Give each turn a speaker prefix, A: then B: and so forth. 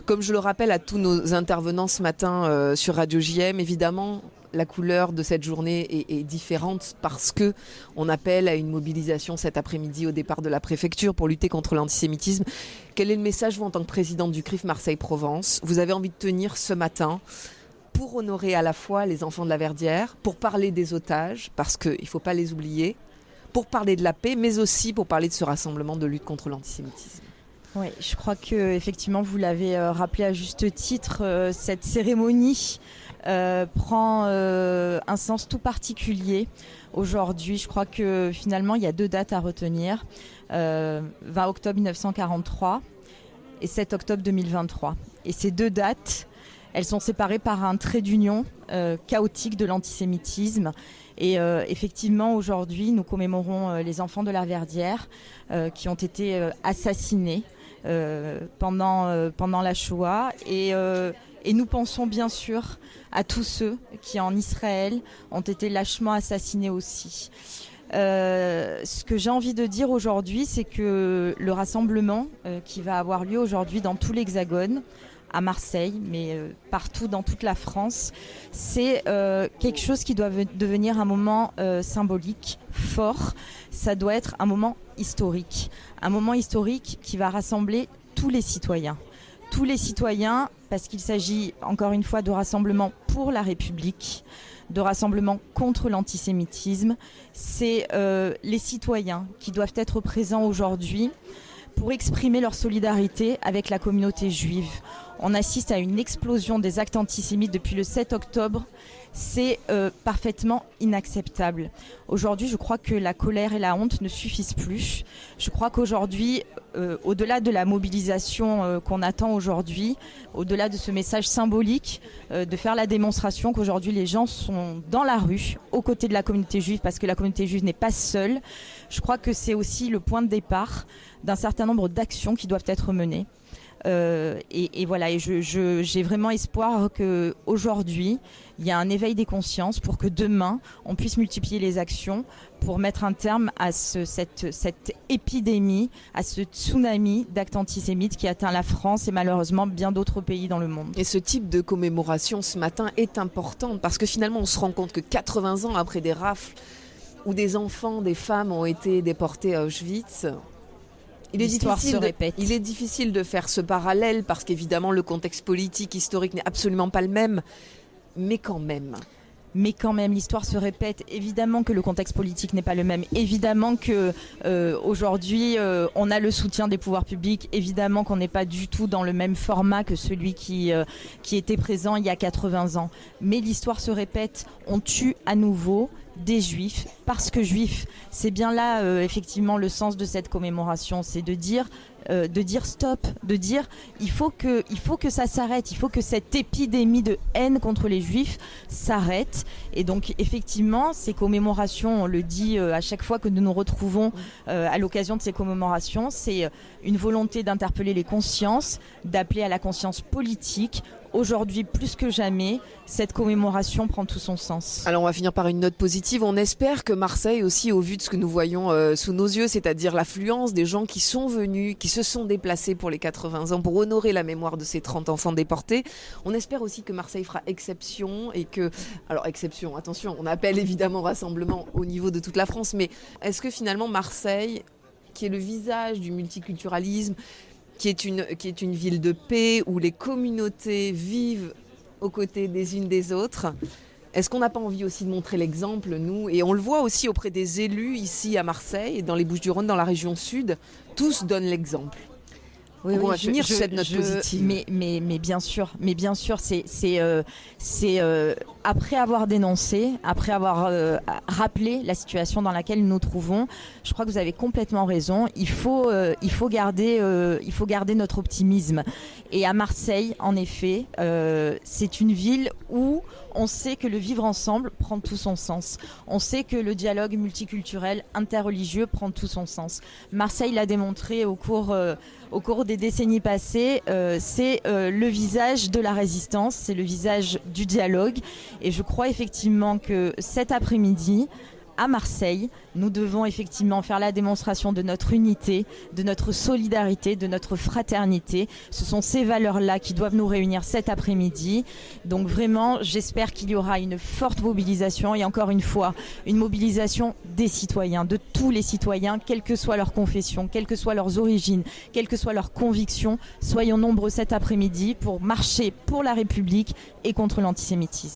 A: Comme je le rappelle à tous nos intervenants ce matin sur Radio JM, évidemment, la couleur de cette journée est différente parce que on appelle à une mobilisation cet après-midi au départ de la préfecture pour lutter contre l'antisémitisme. Quel est le message, vous, en tant que présidente du CRIF Marseille-Provence, vous avez envie de tenir ce matin pour honorer à la fois les enfants de la Verdière, pour parler des otages, parce qu'il ne faut pas les oublier, pour parler de la paix, mais aussi pour parler de ce rassemblement de lutte contre l'antisémitisme?
B: Oui, je crois que effectivement, vous l'avez rappelé à juste titre, cette cérémonie prend un sens tout particulier. Aujourd'hui, je crois que finalement, il y a 2 dates à retenir. 20 octobre 1943 et 7 octobre 2023. Et ces 2 dates, elles sont séparées par un trait d'union chaotique de l'antisémitisme. Et effectivement, aujourd'hui, nous commémorons les enfants de la Verdière qui ont été assassinés pendant la Shoah. Et nous pensons bien sûr à tous ceux qui en Israël ont été lâchement assassinés aussi. Ce que j'ai envie de dire aujourd'hui, c'est que le rassemblement qui va avoir lieu aujourd'hui dans tout l'Hexagone, à Marseille, mais partout dans toute la France, c'est quelque chose qui doit devenir un moment symbolique, fort. Ça doit être un moment historique qui va rassembler tous les citoyens. Tous les citoyens, parce qu'il s'agit encore une fois de rassemblement pour la République, de rassemblement contre l'antisémitisme. C'est les citoyens qui doivent être présents aujourd'hui pour exprimer leur solidarité avec la communauté juive. On assiste à une explosion des actes antisémites depuis le 7 octobre. C'est parfaitement inacceptable. Aujourd'hui, je crois que la colère et la honte ne suffisent plus. Je crois qu'aujourd'hui, au-delà de la mobilisation qu'on attend aujourd'hui, au-delà de ce message symbolique, de faire la démonstration qu'aujourd'hui les gens sont dans la rue, aux côtés de la communauté juive, parce que la communauté juive n'est pas seule, je crois que c'est aussi le point de départ d'un certain nombre d'actions qui doivent être menées. Et voilà, et j'ai vraiment espoir qu'aujourd'hui, il y a un éveil des consciences pour que demain, on puisse multiplier les actions pour mettre un terme à cette épidémie, à ce tsunami d'actes antisémites qui atteint la France et malheureusement bien d'autres pays dans le monde.
A: Et ce type de commémoration ce matin est important parce que finalement, on se rend compte que 80 ans après des rafles où des enfants, des femmes ont été déportés à Auschwitz, il est difficile de faire ce parallèle parce qu'évidemment le contexte politique, historique n'est absolument pas le même, mais quand même, l'histoire se répète. Évidemment que le contexte politique n'est pas le même. Évidemment que aujourd'hui, on a le soutien des pouvoirs publics. Évidemment qu'on n'est pas du tout dans le même format que celui qui était présent il y a 80 ans. Mais l'histoire se répète. On tue à nouveau des juifs parce que juifs. C'est bien là effectivement le sens de cette commémoration, c'est de dire stop, de dire il faut que ça s'arrête, il faut que cette épidémie de haine contre les juifs s'arrête. Et donc effectivement ces commémorations, on le dit à chaque fois que nous nous retrouvons à l'occasion de ces commémorations, c'est une volonté d'interpeller les consciences, d'appeler à la conscience politique. Aujourd'hui, plus que jamais, cette commémoration prend tout son sens. Alors, on va finir par une note positive. On espère que Marseille aussi, au vu de ce que nous voyons sous nos yeux, c'est-à-dire l'affluence des gens qui sont venus, qui se sont déplacés pour les 80 ans pour honorer la mémoire de ces 30 enfants déportés. On espère aussi que Marseille fera exception et que... Alors, exception, attention, on appelle évidemment rassemblement au niveau de toute la France, mais est-ce que finalement Marseille, qui est le visage du multiculturalisme, qui est une ville de paix où les communautés vivent aux côtés des unes des autres. Est-ce qu'on n'a pas envie aussi de montrer l'exemple, nous? Et on le voit aussi auprès des élus ici à Marseille, dans les Bouches-du-Rhône, dans la région sud. Tous donnent l'exemple.
B: Oui,
A: on va finir sur cette note positive.
B: Mais bien sûr, c'est après avoir dénoncé, après avoir rappelé la situation dans laquelle nous nous trouvons, je crois que vous avez complètement raison. Il faut garder notre optimisme. Et à Marseille, en effet, c'est une ville où on sait que le vivre ensemble prend tout son sens. On sait que le dialogue multiculturel, interreligieux prend tout son sens. Marseille l'a démontré au cours des décennies passées, c'est le visage de la résistance, c'est le visage du dialogue. Et je crois effectivement que cet après-midi, à Marseille, nous devons effectivement faire la démonstration de notre unité, de notre solidarité, de notre fraternité. Ce sont ces valeurs-là qui doivent nous réunir cet après-midi. Donc vraiment, j'espère qu'il y aura une forte mobilisation et encore une fois, une mobilisation des citoyens, de tous les citoyens, quelle que soit leur confession, quelles que soient leurs origines, quelles que soient leurs convictions. Soyons nombreux cet après-midi pour marcher pour la République et contre l'antisémitisme.